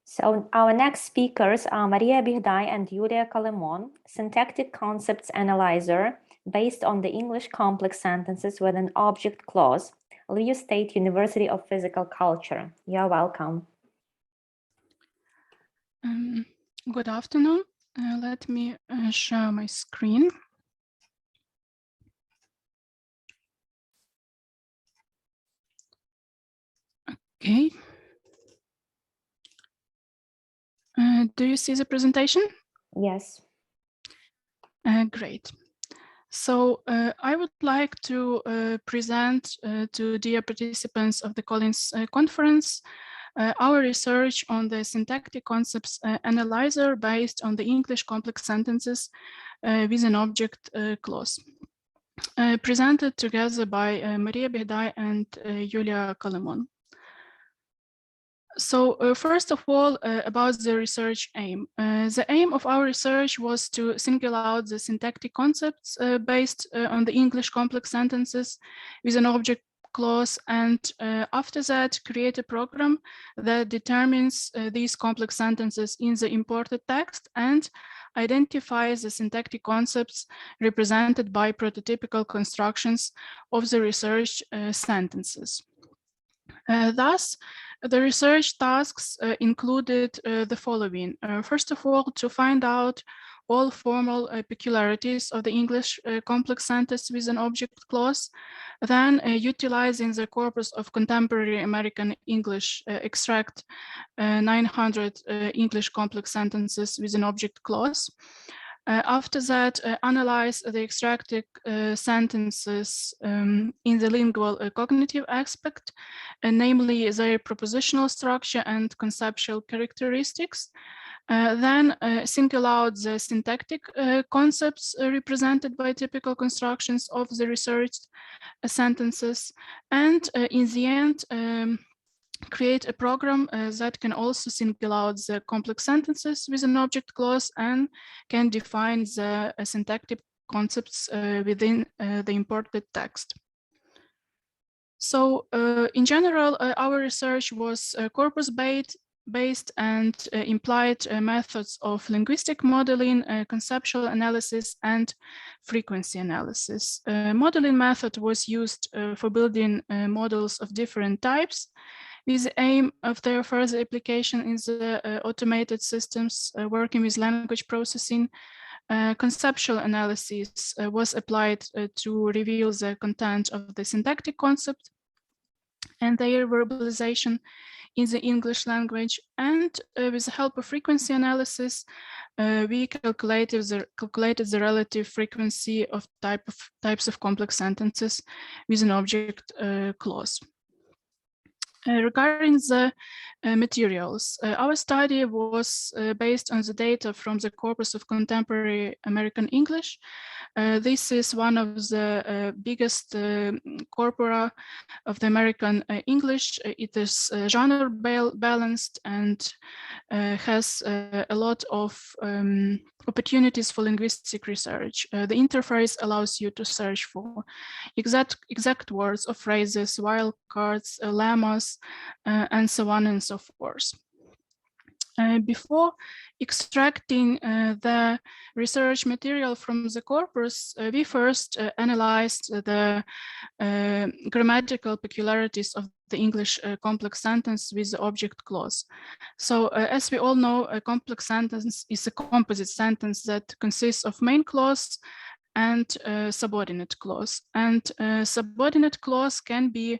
So our next speakers are Mariia Bihdai and Yuliia Kalymon, Syntactic Concepts Analyzer, based on the English complex sentences with an object clause, Lviv State University of Physical Culture. You're welcome. Good afternoon. Let me share my screen. Okay. Do you see the presentation? Yes. Great. So I would like to present to dear participants of the Colins conference our research on the syntactic concepts analyzer based on the English complex sentences with an object clause. Presented together by Mariia Bihdai and Yuliia Kalymon. So first of all, about the research aim. The aim of our research was to single out the syntactic concepts based on the English complex sentences with an object clause, and after that create a program that determines these complex sentences in the imported text and identifies the syntactic concepts represented by prototypical constructions of the research sentences. Thus, the research tasks included the following. First of all, to find out all formal peculiarities of the English complex sentence with an object clause, then utilizing the corpus of contemporary American English, extract 900 English complex sentences with an object clause. After that, analyze the extracted sentences in the lingual cognitive aspect, namely their propositional structure and conceptual characteristics. Then single out the syntactic concepts represented by typical constructions of the researched sentences. And in the end, create a program that can also single out the complex sentences with an object clause and can define the syntactic concepts within the imported text. So in general, our research was corpus-based and implied methods of linguistic modeling, conceptual analysis, and frequency analysis. Modeling method was used for building models of different types, with the aim of their further application in the automated systems working with language processing. Conceptual analysis was applied to reveal the content of the syntactic concept and their verbalization in the English language. And with the help of frequency analysis, we calculated the relative frequency of types of complex sentences with an object clause. Regarding the materials, our study was based on the data from the corpus of contemporary American English. This is one of the biggest corpora of the American English. It is genre balanced and has a lot of opportunities for linguistic research. The interface allows you to search for exact words or phrases, wildcards, lemmas, and so on and so forth. Before extracting the research material from the corpus, we first analyzed the grammatical peculiarities of the English complex sentence with the object clause. So as we all know, a complex sentence is a composite sentence that consists of main clause and subordinate clause. And subordinate clause can be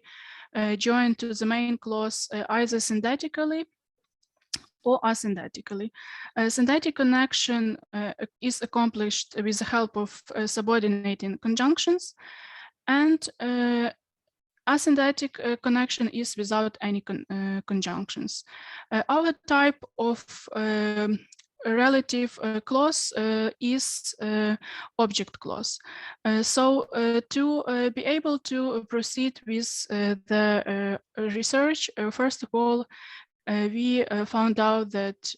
joined to the main clause either synthetically or asynthetically. Syntactic connection is accomplished with the help of subordinating conjunctions, and asynthetic connection is without any conjunctions. Our type of relative clause is object clause. So to be able to proceed with the research, first of all, we found out that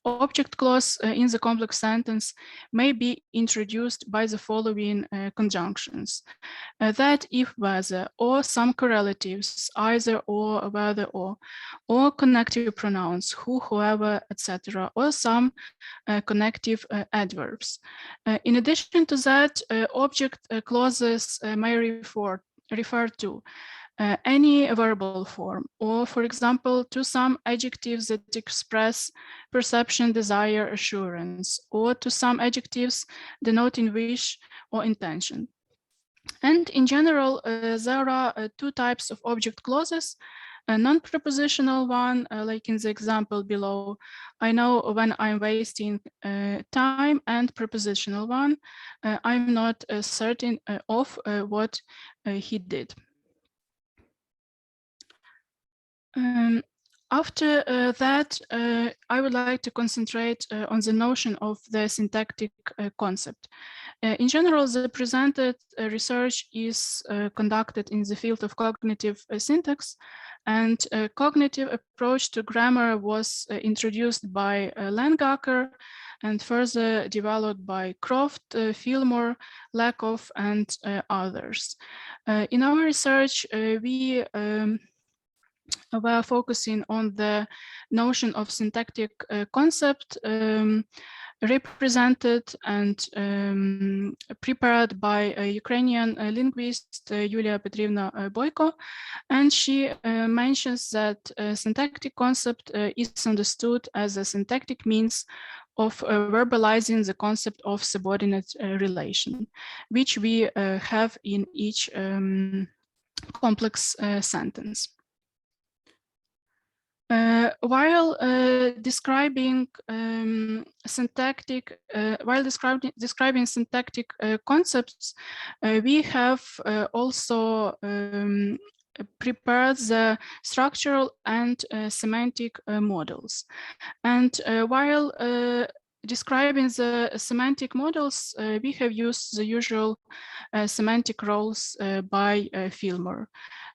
object clause in the complex sentence may be introduced by the following conjunctions. That if whether or some correlatives, either or, whether or connective pronouns, who, whoever, etc., or some connective adverbs. In addition to that, object clauses may refer to any verbal form, or for example, to some adjectives that express perception, desire, assurance, or to some adjectives denoting wish or intention. And in general, there are two types of object clauses. A non-prepositional one, like in the example below, I know when I'm wasting time, and prepositional one, I'm not certain of what he did. After that, I would like to concentrate on the notion of the syntactic concept. In general, the presented research is conducted in the field of cognitive syntax, and a cognitive approach to grammar was introduced by Langacker and further developed by Croft, Fillmore, Lakoff, and others. In our research, we were focusing on the notion of syntactic concept represented and prepared by a Ukrainian linguist, Yuliia Petrivna Boyko, and she mentions that syntactic concept is understood as a syntactic means of verbalizing the concept of subordinate relation, which we have in each complex sentence. While describing syntactic, describing syntactic concepts, we have also prepared the structural and semantic models. And while describing the semantic models, we have used the usual semantic roles by Fillmore,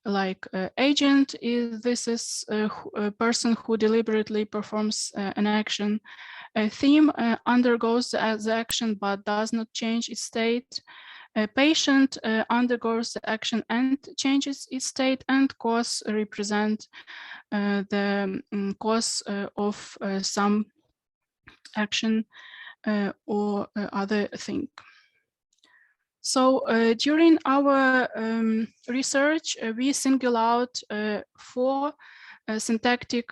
like agent. This is a person who deliberately performs an action. A theme undergoes the action but does not change its state. A patient undergoes the action and changes its state, and cause represent the cause of some action or other thing. So during our research, we single out 4 syntactic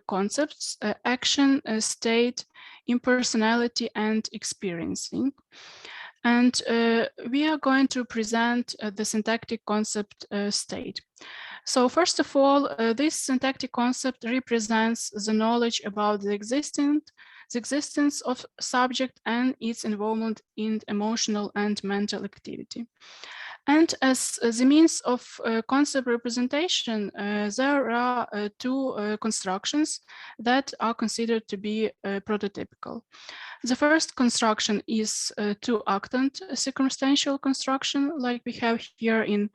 concepts: action, state, impersonality, and experiencing. And we are going to present the syntactic concept state. So first of all, this syntactic concept represents the knowledge about the existence of subject and its involvement in emotional and mental activity. And as the means of concept representation, there are 2 constructions that are considered to be prototypical. The first construction is 2-actant circumstantial construction, like we have here in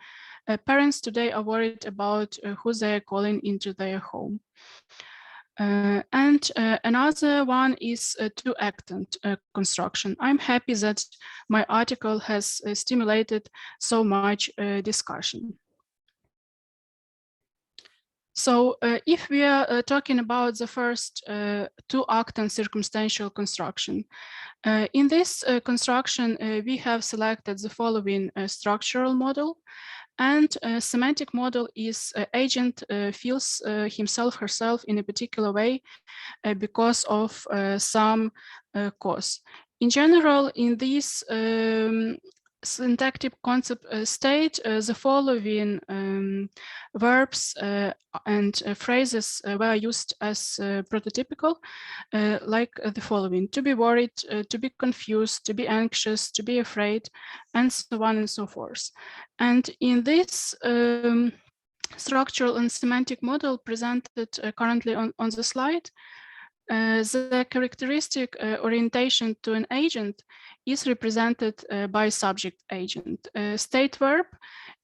parents today are worried about who they are calling into their home. And another one is a 2-actant construction. I'm happy that my article has stimulated so much discussion. So if we are talking about the first 2-actant circumstantial construction, in this construction, we have selected the following structural model. And a semantic model is agent feels himself, herself in a particular way because of some cause. In general, in this syntactic concept state, the following verbs and phrases were used as prototypical, like the following: to be worried, to be confused, to be anxious, to be afraid, and so on and so forth. And in this structural and semantic model presented currently on the slide, The characteristic orientation to an agent is represented by subject-agent. State verb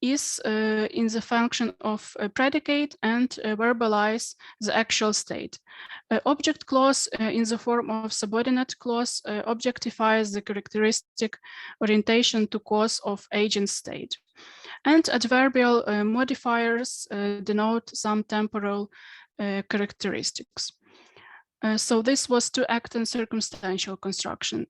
is in the function of a predicate and verbalize the actual state. Object clause in the form of subordinate clause objectifies the characteristic orientation to cause of agent state. And adverbial modifiers denote some temporal characteristics. So this was two-actant circumstantial construction.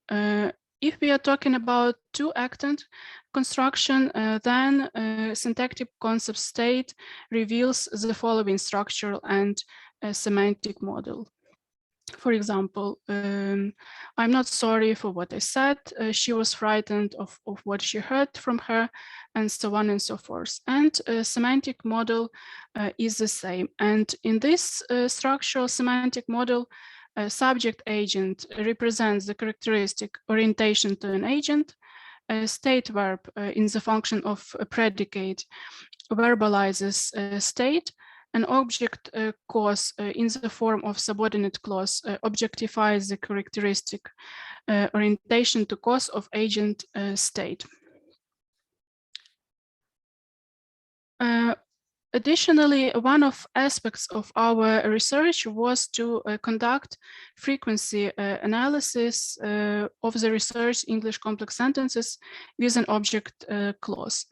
If we are talking about two-actant construction, then syntactic concept state reveals the following structural and semantic model. For example, I'm not sorry for what I said. She was frightened of what she heard from her, and so on and so forth. And semantic model is the same. And in this structural semantic model, subject agent represents the characteristic orientation to an agent. State verb in the function of a predicate verbalizes state. An object clause in the form of subordinate clause objectifies the characteristic orientation to cause of agent state. Additionally, one of aspects of our research was to conduct frequency analysis of the research English complex sentences with an object clause.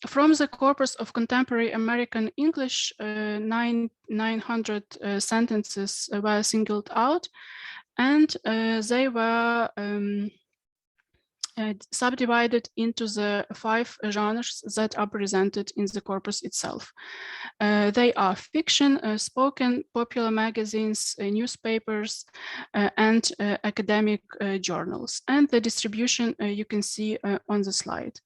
From the corpus of contemporary American English, 900 sentences were singled out, and they were subdivided into the 5 genres that are presented in the corpus itself. They are fiction, spoken, popular magazines, newspapers, and academic journals. And the distribution you can see on the slide.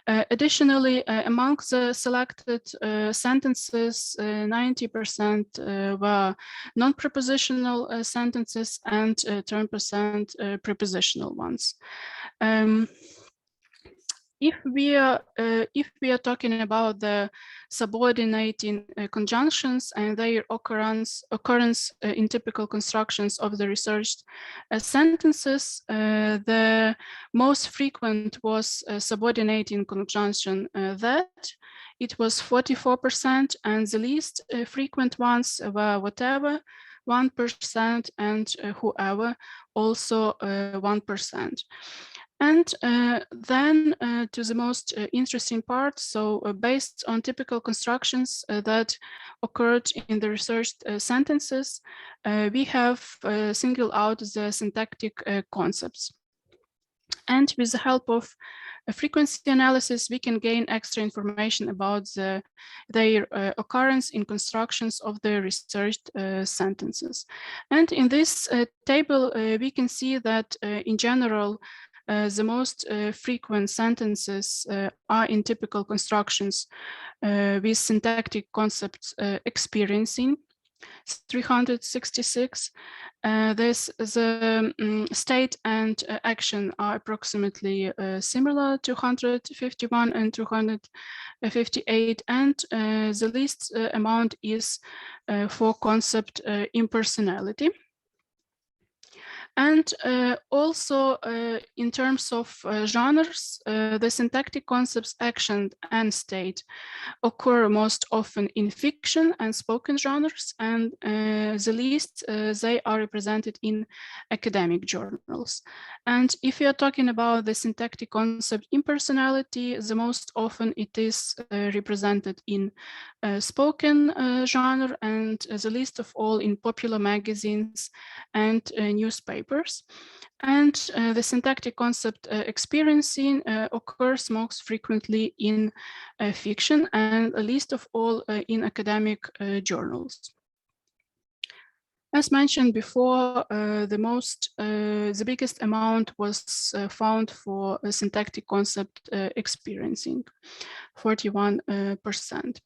Additionally, among the selected sentences, 90% were non-prepositional sentences and 10% prepositional ones. If we are talking about the subordinating conjunctions and their occurrence in typical constructions of the researched sentences, the most frequent was subordinating conjunction that. It was 44%, and the least frequent ones were whatever, 1%, and whoever, also 1%. And then to the most interesting part, so based on typical constructions that occurred in the researched sentences, we have singled out the syntactic concepts. And with the help of a frequency analysis, we can gain extra information about their occurrence in constructions of the researched sentences. And in this table, we can see that in general, the most frequent sentences are in typical constructions with syntactic concepts experiencing. 366. The state and action are approximately similar, 251 and 258, and the least amount is for concept impersonality. And also in terms of genres, the syntactic concepts action and state occur most often in fiction and spoken genres, and the least they are represented in academic journals. And if we are talking about the syntactic concept impersonality, the most often it is represented in spoken genre, and the least of all in popular magazines and newspapers. And the syntactic concept experiencing occurs most frequently in fiction, and least of all in academic journals. As mentioned before, the biggest amount was found for a syntactic concept experiencing, 41%.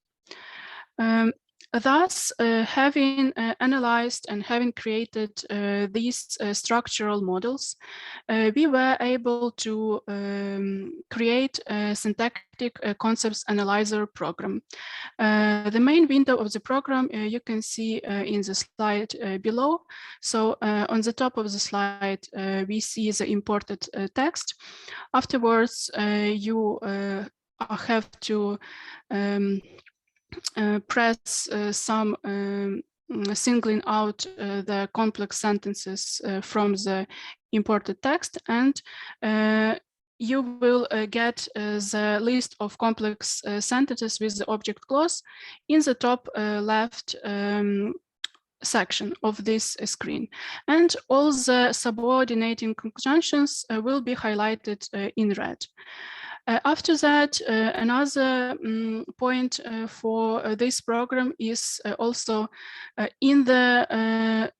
Thus, having analyzed and having created these structural models, we were able to create a syntactic concepts analyzer program. The main window of the program you can see in the slide below. So on the top of the slide, we see the imported text. Afterwards, you have to press some singling out the complex sentences from the imported text, and you will get the list of complex sentences with the object clause in the top left section of this screen. And all the subordinating conjunctions will be highlighted in red. After that, another point for this program is also in the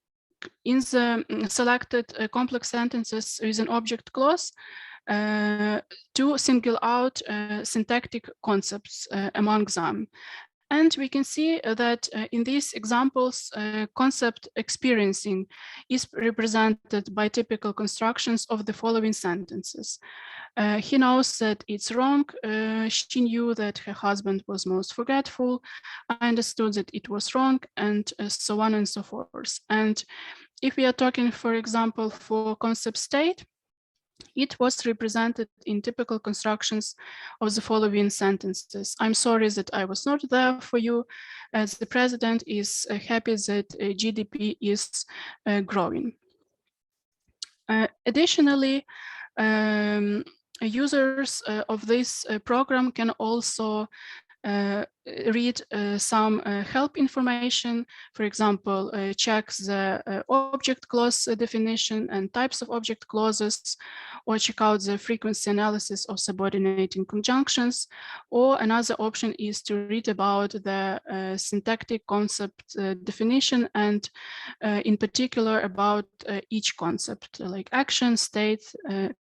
selected complex sentences with an object clause to single out syntactic concepts among them. And we can see that in these examples, concept experiencing is represented by typical constructions of the following sentences. He knows that it's wrong. She knew that her husband was most forgetful. I understood that it was wrong, and so on and so forth. And if we are talking, for example, for concept state, it was represented in typical constructions of the following sentences. I'm sorry that I was not there for you, as the president is happy that GDP is growing. Additionally, users of this program can also read some help information, for example, check the object clause definition and types of object clauses, or check out the frequency analysis of subordinating conjunctions. Or another option is to read about the syntactic concept definition, and in particular about each concept, like action, state,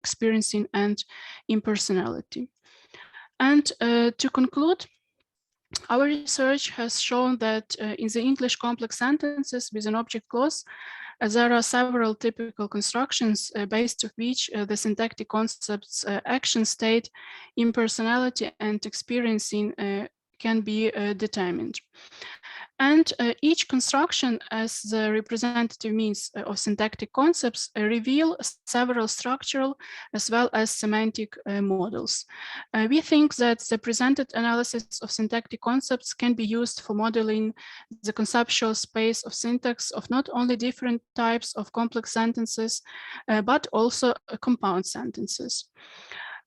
experiencing, and impersonality. And to conclude, our research has shown that in the English complex sentences with an object clause, there are several typical constructions based on which the syntactic concepts action, state, impersonality, and experiencing can be determined. And each construction as the representative means of syntactic concepts reveal several structural as well as semantic models. We think that the presented analysis of syntactic concepts can be used for modeling the conceptual space of syntax of not only different types of complex sentences, but also compound sentences.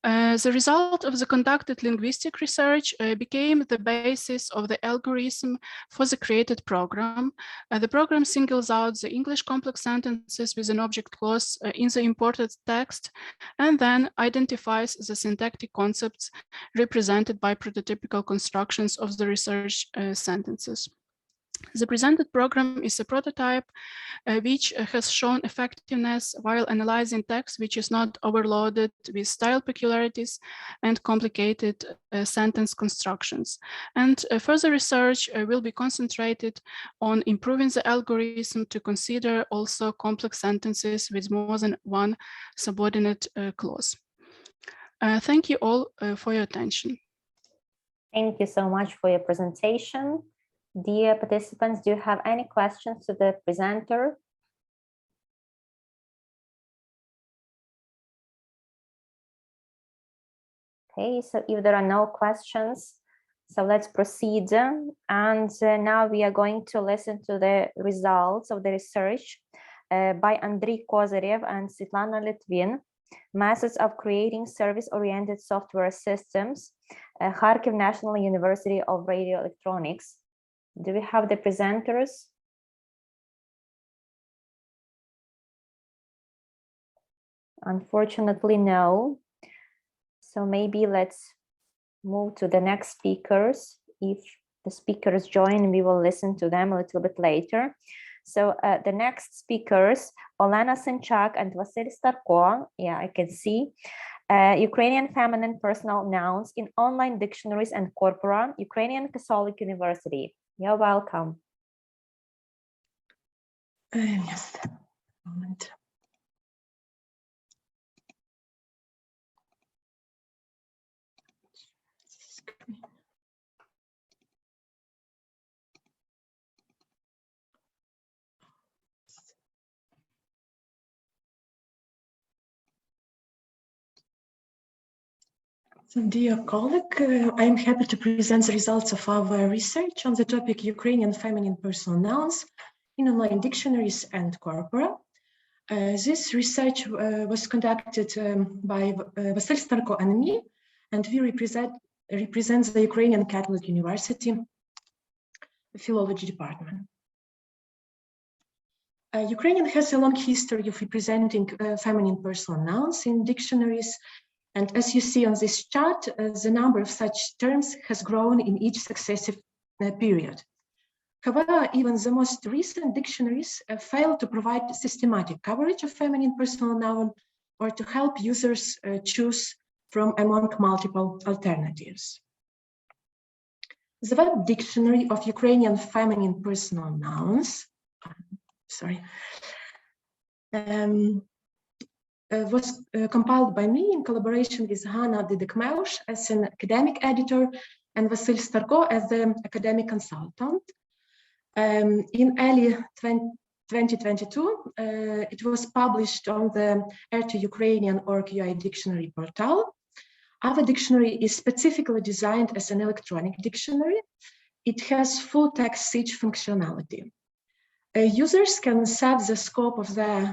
The result of the conducted linguistic research became the basis of the algorithm for the created program. The program singles out the English complex sentences with an object clause in the imported text, and then identifies the syntactic concepts represented by prototypical constructions of the research sentences. The presented program is a prototype which has shown effectiveness while analyzing text which is not overloaded with style peculiarities and complicated sentence constructions. And further research will be concentrated on improving the algorithm to consider also complex sentences with more than one subordinate clause. Thank you all for your attention. Thank you so much for your presentation. Dear participants, do you have any questions to the presenter? Okay, so if there are no questions, so let's proceed. And now we are going to listen to the results of the research by Andriy Kozarev and Svetlana Litvin, Methods of Creating Service-Oriented Software Systems, Kharkiv National University of Radio Electronics. Do we have the presenters? Unfortunately, no. So maybe let's move to the next speakers. If the speakers join, we will listen to them a little bit later. So the next speakers, Olena Synchak and Vasyl Starko, yeah, I can see. Ukrainian feminine personal nouns in online dictionaries and Corpora, Ukrainian Catholic University. You're welcome. Yes. Moment. So, dear colleague, I'm happy to present the results of our research on the topic Ukrainian feminine personal nouns in online dictionaries and corpora. This research was conducted by Vasyl, Starko and me, and we represent the Ukrainian Catholic University Philology Department. Ukrainian has a long history of representing feminine personal nouns in dictionaries. And as you see on this chart, the number of such terms has grown in each successive period. However, even the most recent dictionaries fail to provide systematic coverage of feminine personal noun or to help users choose from among multiple alternatives. The Web Dictionary of Ukrainian Feminine Personal Nouns, was compiled by me in collaboration with Hanna Didek-Meusch as an academic editor and Vasyl Starko as the academic consultant. In early 2022, it was published on the Ukrainian UI dictionary portal. Our dictionary is specifically designed as an electronic dictionary. It has full text search functionality. Users can set the scope of the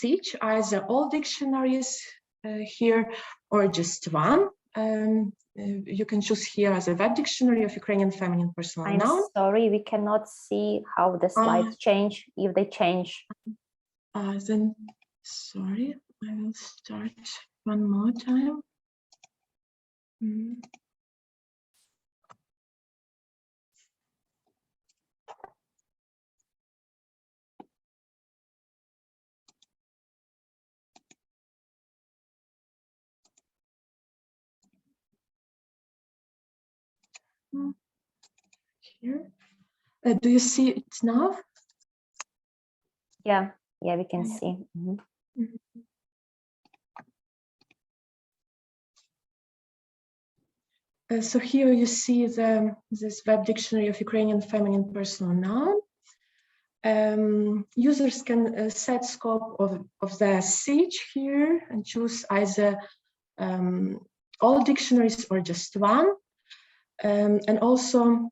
search, either all dictionaries here or just one. You can choose here as a Web Dictionary of Ukrainian Feminine Personal Noun. I'm sorry, we cannot see how the slides change, if they change. Then, sorry, I will start one more time. Here. Do you see it now? Yeah, we can see. So here you see this Web Dictionary of Ukrainian Feminine Personal Noun. Users can set scope of the search here and choose either all dictionaries or just one. And also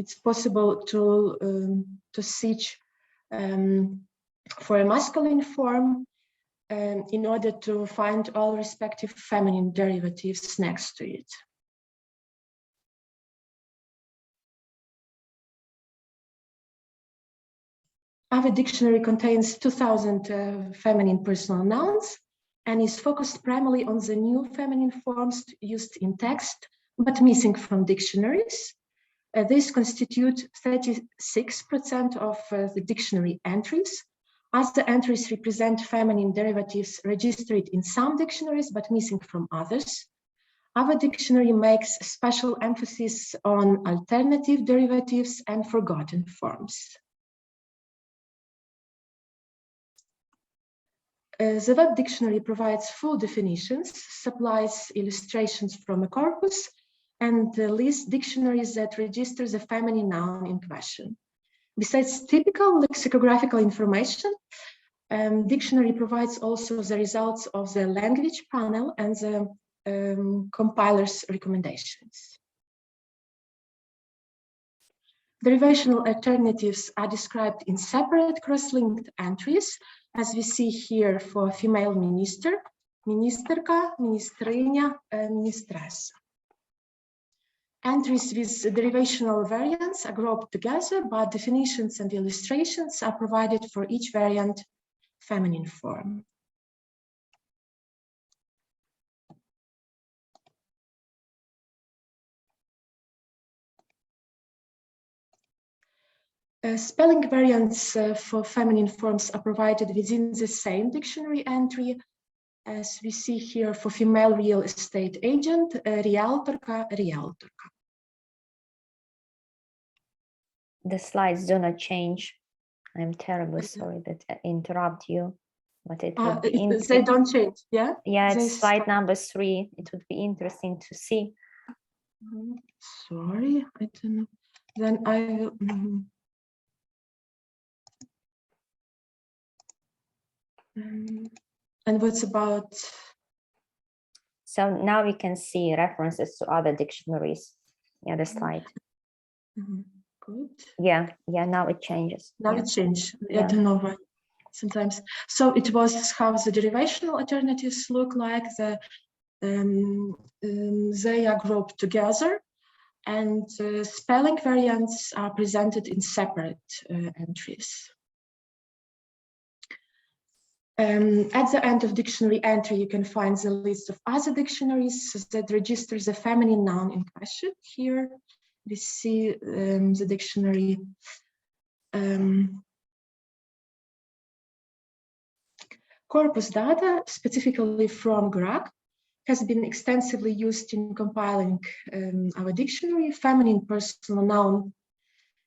it's possible to search for a masculine form in order to find all respective feminine derivatives next to it. Our dictionary contains 2,000 feminine personal nouns and is focused primarily on the new feminine forms used in text, but missing from dictionaries. These constitute 36% of the dictionary entries. Other entries represent feminine derivatives registered in some dictionaries, but missing from others. Our dictionary makes special emphasis on alternative derivatives and forgotten forms. The Web Dictionary provides full definitions, supplies illustrations from a corpus, and lists dictionaries that register the feminine noun in question. Besides typical lexicographical information, dictionary provides also the results of the language panel and the compiler's recommendations. Derivational alternatives are described in separate cross-linked entries, as we see here for female minister, ministerka, ministrinya, ministressa. Entries with derivational variants are grouped together, but definitions and illustrations are provided for each variant feminine form. Spelling variants for feminine forms are provided within the same dictionary entry, as we see here for female real estate agent, realtorka, realtorka. The slides do not change. I'm terribly sorry that I interrupt you, but it would be They interesting. don't change, yeah? Yeah, They it's slide stop. number 3. It would be interesting to see. Sorry, I don't know. Then I will. And what's about? So now we can see references to other dictionaries. Yeah, the slide. Good. Yeah, now it changes. Now Yeah. it changed. I Yeah. don't know why. Sometimes. So it was how the derivational alternatives look like. They are grouped together, and spelling variants are presented in separate entries. At the end of dictionary entry, you can find the list of other dictionaries that register the feminine noun in question. Here we see the dictionary. Corpus data, specifically from GRAC, has been extensively used in compiling our dictionary. Feminine personal noun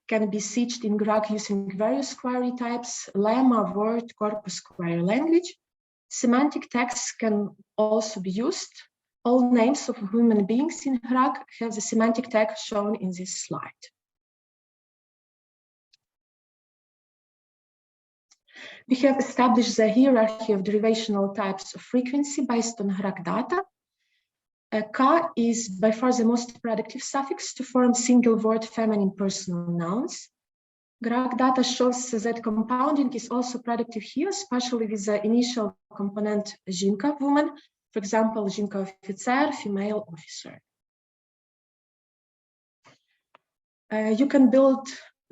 can be searched in GRAC using various query types: lemma, word, corpus, query language. Semantic tags can also be used. All names of human beings in GRAC have the semantic tag shown in this slide. We have established the hierarchy of derivational types of frequency based on GRAC data. Ka is by far the most productive suffix to form single word feminine personal nouns. GRAC data shows that compounding is also productive here, especially with the initial component Zhinka, woman, for example, Zhinka officer, female officer. You can build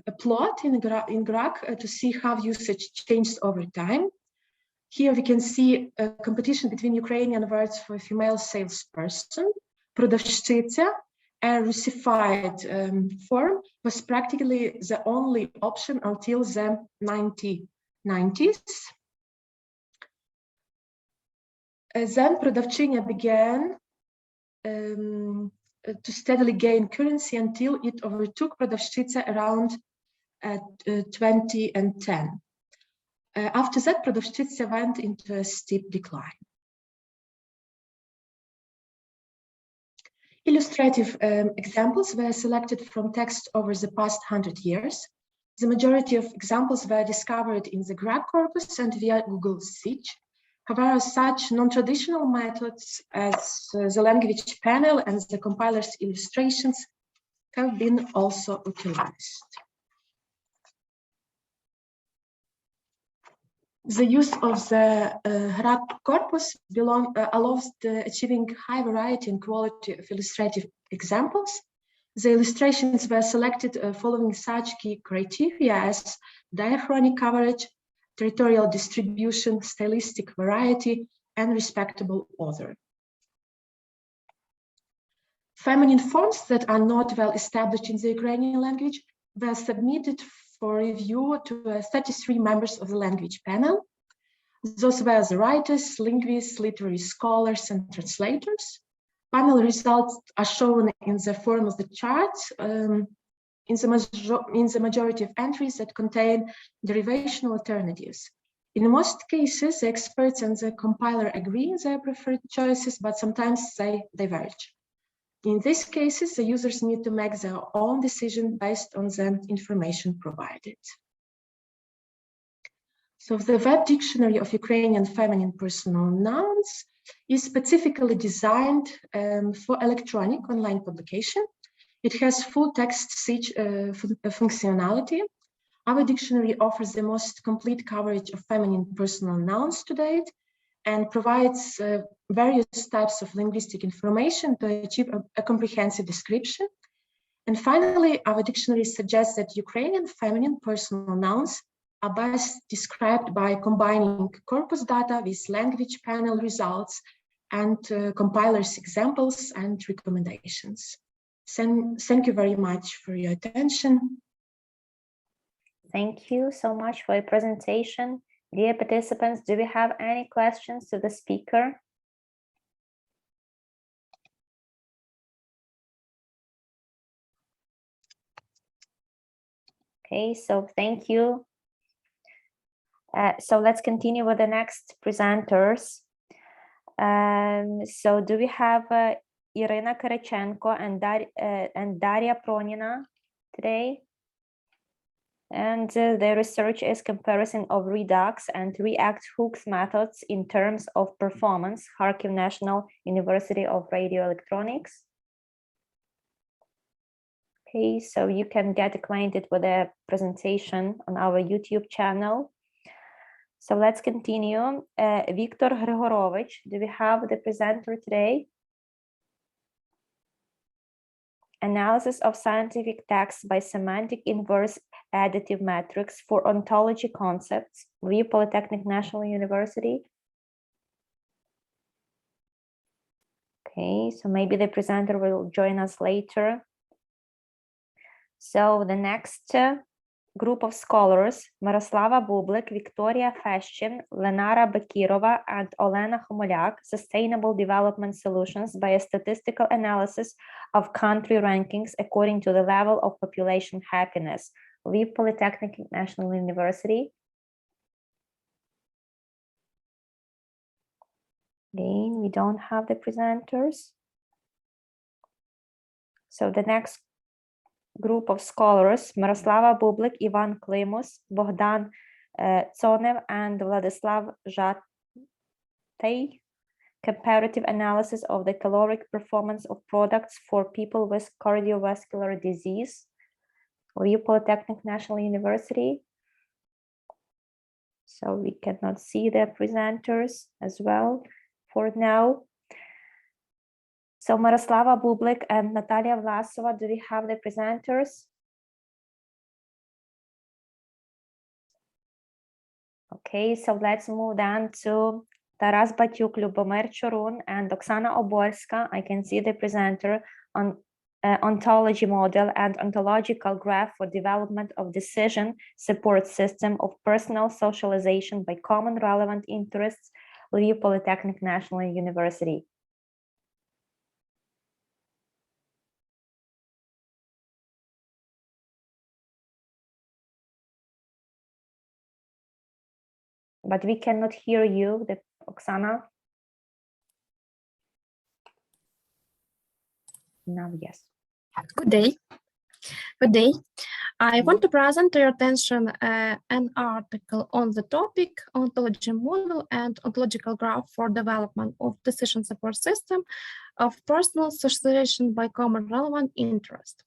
a plot in GRAC to see how usage changed over time. Here we can see a competition between Ukrainian words for a female salesperson. Продавщиця, a Russified form, was practically the only option until the 1990s. Then продавчиня began to steadily gain currency until it overtook продавщиця around 2010. After that, продавщиця went into a steep decline. Illustrative examples were selected from text over the past 100 years. The majority of examples were discovered in the GRAC corpus and via Google search. However, such non-traditional methods as the language panel and the compiler's illustrations have been also utilized. The use of the GRAC corpus allows achieving high variety and quality of illustrative examples. The illustrations were selected following such key criteria as diachronic coverage, territorial distribution, stylistic variety, and respectable author. Feminine forms that are not well established in the Ukrainian language were submitted for review to 33 members of the language panel. Those were the writers, linguists, literary scholars, and translators. Panel results are shown in the form of the chart in the majority of entries that contain derivational alternatives. In most cases, the experts and the compiler agree on their preferred choices, but sometimes they diverge. In these cases, the users need to make their own decision based on the information provided. So the Web Dictionary of Ukrainian Feminine Personal Nouns is specifically designed for electronic online publication. It has full text search functionality. Our dictionary offers the most complete coverage of feminine personal nouns to date and provides various types of linguistic information to achieve a comprehensive description. And finally, our dictionary suggests that Ukrainian feminine personal nouns are best described by combining corpus data with language panel results and compilers' examples and recommendations. Thank you very much for your attention. Thank you so much for your presentation. Dear participants, do we have any questions to the speaker? Okay, so thank you. So let's continue with the next presenters. So do we have Irina Kirichenko and Daria Pronina today? And their research is comparison of Redux and React hooks methods in terms of performance, Kharkiv National University of Radio Electronics. Okay, so you can get acquainted with the presentation on our YouTube channel. So let's continue. Viktor Grigorovich, do we have the presenter today? Analysis of scientific texts by semantic inverse additive metrics for ontology concepts, Lviv Polytechnic National University. Okay, so maybe the presenter will join us later. So the next group of scholars, Miroslava Bublik, Victoria Feshchin, Lenara Bakirova, and Olena Khomolyak, Sustainable Development Solutions by a Statistical Analysis of Country Rankings According to the Level of Population Happiness, Lviv Polytechnic National University. Again, we don't have the presenters. So the next group of scholars, Miroslava Bublik, Ivan Klimus, Bogdan Tsonev, and Vladislav Zhatey, comparative analysis of the caloric performance of products for people with cardiovascular disease, Lviv Polytechnic National University. So we cannot see the presenters as well for now. So Miroslava Bublik and Nataliya Vlasova, do we have the presenters? Okay, so let's move on to Taras Batiuk, Lyubomyr, Chyrun, and Oksana Oborska. I can see the presenter on ontology model and ontological graph for development of decision support system of personal socialization by common relevant interests, Lviv Polytechnic National University. But we cannot hear you, Oksana. Now, yes. Good day. Good day. I want to present to your attention an article on the topic Ontology Model and Ontological Graph for Development of Decision Support System of Personal Socialization by Common Relevant Interest.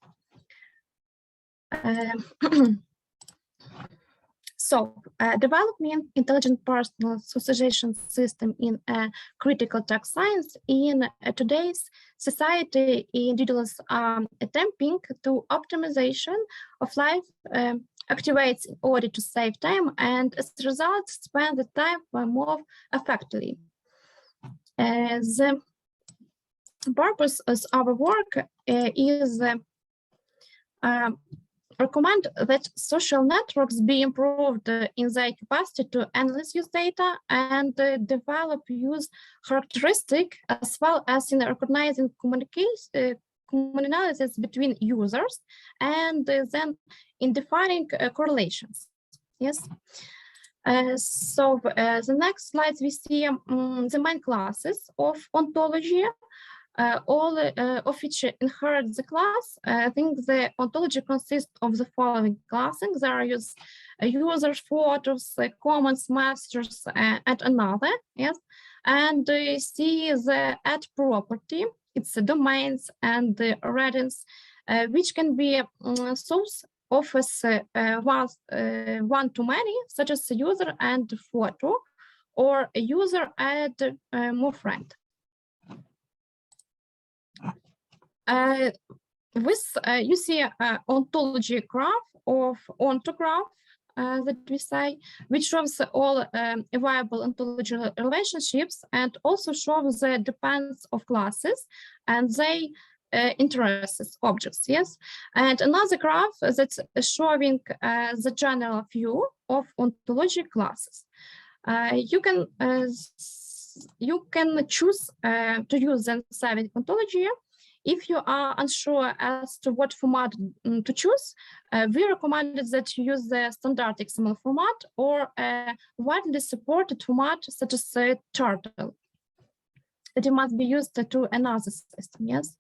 Developing intelligent personal socialization system in critical text science in today's society, individuals are attempting to optimization of life activates in order to save time, and as a result, spend the time more effectively. The purpose of our work is recommend that social networks be improved in their capacity to analyze use data and develop use characteristics, as well as in recognizing commonalities between users, and then in defining correlations. Yes. The next slides we see the main classes of ontology. All of which inherit the class. I think the ontology consists of the following classes. There are users, photos, comments, masters, and another. Yes, and see the add property. It's the domains and the readings, which can be source of one to many, such as a user and photo, or a user add more friend. You see an ontology graph of ontograph that we say, which shows all available ontological relationships and also shows the dependence of classes and they interests objects. Yes, and another graph that's showing the general view of ontology classes. You can choose to use the Semantic ontology If you are unsure as to what format to choose, we recommended that you use the standard XML format or a widely supported format such as Turtle. That it must be used to another system, yes?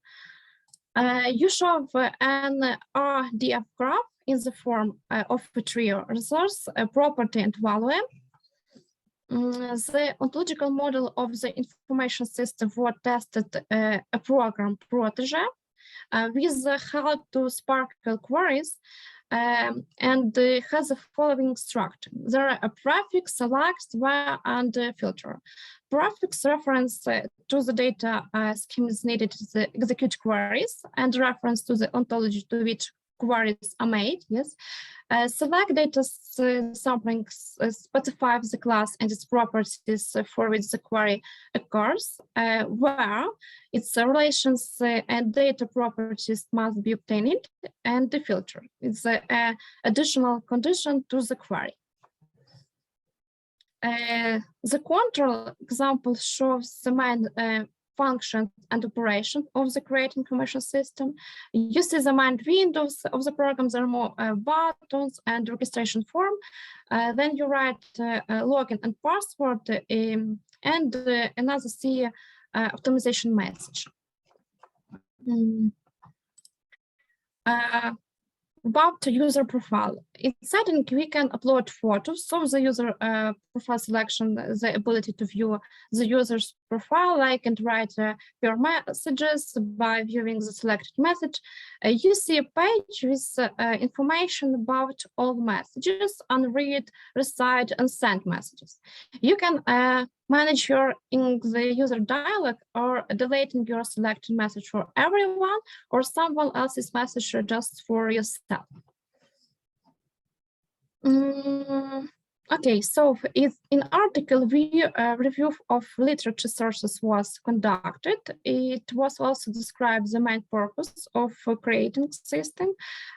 You show an RDF graph in the form of a trio resource, a property, and value. The ontological model of the information system was tested a program Protege with the help to Sparkle queries and has the following structure. There are a prefix, select, where, and filter. Prefix reference to the data schemes needed to execute queries and reference to the ontology to which queries are made, yes. Select data sampling specifies the class and its properties for which the query occurs, where its relations and data properties must be obtained, and the filter is an additional condition to the query. The control example shows the main function and operation of the create information system. You see the main windows of the program. There are more buttons and registration form. Then you write login and password and another C optimization message. About user profile. In setting, we can upload photos, so the user profile selection, the ability to view the user's profile, like and write your messages by viewing the selected message. You see a page with information about all messages, unread, recite, and sent messages. You can manage in the user dialog or deleting your selected message for everyone or someone else's message just for yourself. Okay, so in article, review of literature sources was conducted. It was also described the main purpose of creating system,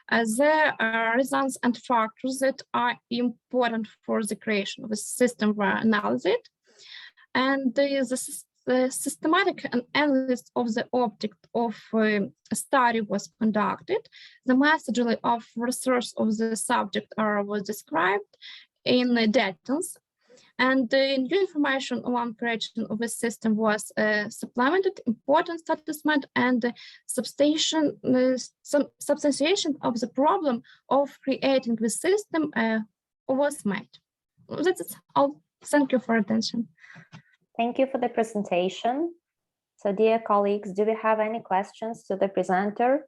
the reasons and factors that are important for the creation of a system were analyzed. And the systematic analysis of the object of a study was conducted. The methodology of research of the subject was described in details. And the new information on creation of a system was supplemented, important statement, and substantiation of the problem of creating the system was made. That's all. Thank you for attention. Thank you for the presentation. So, dear colleagues, do we have any questions to the presenter?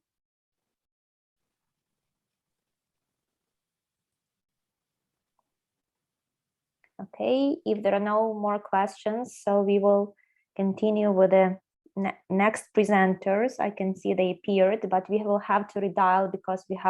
Okay, if there are no more questions, so we will continue with the next presenters. I can see they appeared, but we will have to redial because we have